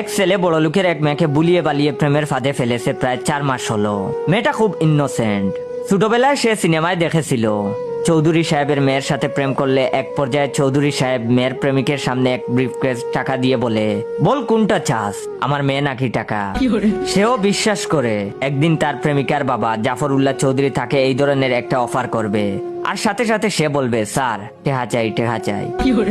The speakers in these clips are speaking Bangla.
এক ছেলে বড় লোকের এক মেয়েকে বুলিয়ে বালিয়ে প্রেমের ফাঁদে ফেলেছে প্রায় 4 মাস হলো। মেয়েটা খুব ইনোসেন্ট। ছোটবেলায় সে সিনেমায় দেখেছিল চৌধুরী সাহেবের মেয়ের সাথে প্রেম করলে এক পর্যায়ে চৌধুরী সাহেব মেয়ের প্রেমিকের সামনে এক ব্রিফকেস টাকা দিয়ে বলে, বল কোনটা চাস, আমার মেয়ে নাকি টাকা। সেও বিশ্বাস করে। একদিন তার প্রেমিকার বাবা জাফর উল্লাহ চৌধুরী তাকে এই ধরনের একটা অফার করবে, আর সাথে সাথে সে বলবে, স্যার টেহা চাই টেহা চাই।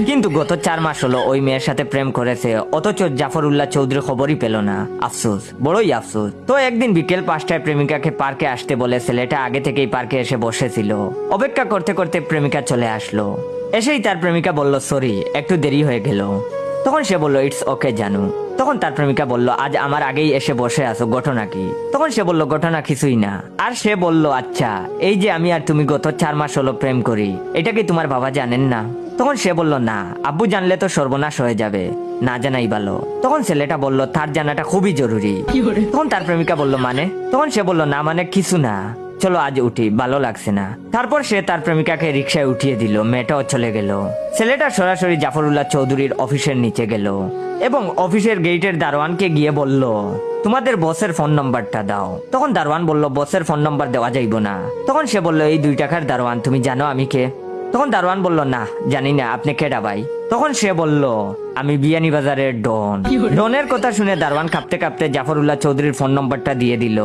কিন্তু গত 4 মাস হলো ওই মেয়ের সাথে প্রেম করেছে, অথচ জাফর উল্লাহ চৌধুরী খবরই পেল না। আফসোস, বড়ই আফসোস। তো একদিন বিকেল 5টায় প্রেমিকাকে পার্কে আসতে বলে ছেলেটা আগে থেকেই পার্কে এসে বসেছিল। অপেক্ষা করতে করতে প্রেমিকা চলে আসলো। এসেই তার প্রেমিকা বলল, সরি একটু দেরি হয়ে গেল। তখন সে বলল, ইটস ওকে জানু। তখন তার প্রেমিকা বলল, আজ আমার আগেই এসে বসে আছো, ঘটনা কি? তখন সে বলল, ঘটনা কিছুই না। আর সে বলল, আচ্ছা এই যে আমি আর তুমি গত 4 মাস হলো প্রেম করি, এটা কি তোমার বাবা জানেন না? তখন সে বলল, না, আব্বু জানলে তো সর্বনাশ হয়ে যাবে, না জানাই ভালো। তখন ছেলেটা বলল, তার জানাটা খুবই জরুরি। তখন তার প্রেমিকা বলল, মানে? তখন সে বলল, না মানে কিছু না, চলো আজ উঠি, ভালো লাগছে না। তারপর সে তার প্রেমিকাকে রিক্সায় উঠিয়ে দিল, মেয়েটাও চলে গেল। ছেলেটা সরাসরি জাফর উল্লাহ চৌধুরীর অফিসের নিচে গেল এবং অফিসের গেটের দারোয়ানকে গিয়ে বলল, তোমাদের বসের ফোন নাম্বারটা দাও। তখন দারোয়ান বলল, বসের ফোন নাম্বার দেওয়া যাইব না। তখন সে বলল, এই 2 টাকার দারোয়ান, তুমি জানো আমি কে? তখন দারোয়ান বলল, না জানি না, আপনি কেডা ভাই? তখন সে বলল, আমি বিয়ানী বাজারের ডন। ডনের কথা শুনে দারোয়ান কাঁপতে কাঁপতে জাফর উল্লাহ চৌধুরীর ফোন নাম্বারটা দিয়ে দিল।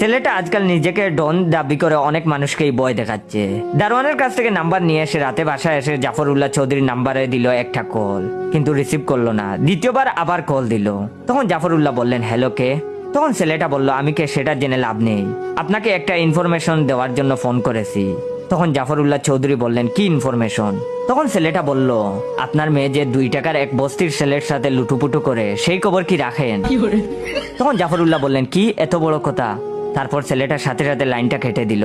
ছেলেটা আজকাল নিজেকে ডন দাবি করে অনেক মানুষকেই ভয় দেখাচ্ছে। দারোয়ানের কাছ থেকে নাম্বার নিয়ে এসে রাতে বাসায় এসে জাফর উল্লাহ চৌধুরীর নাম্বারে দিল একটা কল, কিন্তু রিসিভ করলো না। দ্বিতীয়বার আবার কল দিল। তখন জাফর উল্লাহ বললেন, হ্যালো কে? তখন ছেলেটা বলল, আমি কে সেটা জেনে লাভ নেই, আপনাকে একটা ইনফরমেশন দেওয়ার জন্য ফোন করেছি। তখন জাফর উল্লাহ চৌধুরী বললেন, কি ইনফরমেশন? তখন ছেলেটা বলল, আপনার মেয়ে যে 2 টাকার এক বস্তির ছেলের সাথে লুটুপুটু করে, সেই খবর কি রাখেন? তখন জাফর উল্লাহ বললেন, কি এত বড় কথা? তারপর ছেলেটার সাথে সাথে লাইনটা কেটে দিল।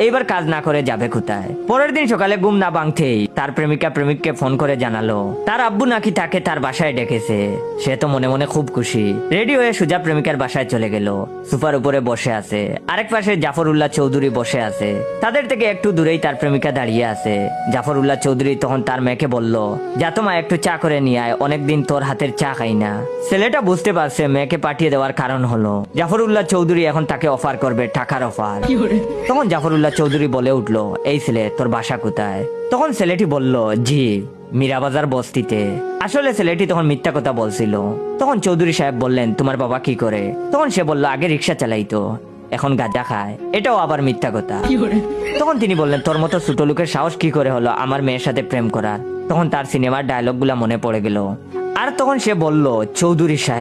এইবার কাজ না করে যাবে কোথায়? পরের দিন সকালে ঘুম না ভাঙতেই তার প্রেমিকা প্রেমিককে ফোন করে জানালো, তার আব্বু নাকি তাকে তার বাসায় ডেকেছে। সে তো মনে মনে খুব খুশি। রেডি হয়ে সোজা প্রেমিকার বাসায় চলে গেল। সোফার উপরে বসে আছে, আরেক পাশে জাফর উল্লাহ চৌধুরী বসে আছে। তাদের থেকে একটু দূরেই তার প্রেমিকা দাঁড়িয়ে আছে। জাফর উল্লাহ চৌধুরী তখন তার মেয়েকে বলল, যা তোমা একটু চা করে নিয়ে আয়, অনেকদিন তোর হাতের চা খাই না। ছেলেটা বুঝতে পারছে মেয়েকে পাঠিয়ে দেওয়ার কারণ হলো জাফর উল্লাহ চৌধুরী এখন তাকে অফার করবে, টাকার অফার। তখন জাফর উল্লাহ চৌধুরী বলে উঠলো, এই ছেলে তোর বাসা কোথায়? তখন ছেলেটি বলল, জি মীরাবাজার বস্তিতে। আসলে ছেলেটি তখন মিথ্যা কথা বলছিল। তখন চৌধুরী সাহেব বললেন, তোমার বাবা কি করে? তখন সে বলল, আগে রিক্সা চালাইতো, এখন গাঁজা খায়। এটাও আবার মিথ্যা কথা। তখন তিনি বললেন, তোর মতো ছোট লোকের সাহস কি করে হলো আমার মেয়ের সাথে প্রেম করার? তখন তার সিনেমার ডায়লগ গুলা মনে পড়ে গেল। আর তখন সে বলল, চৌধুরী সাহেব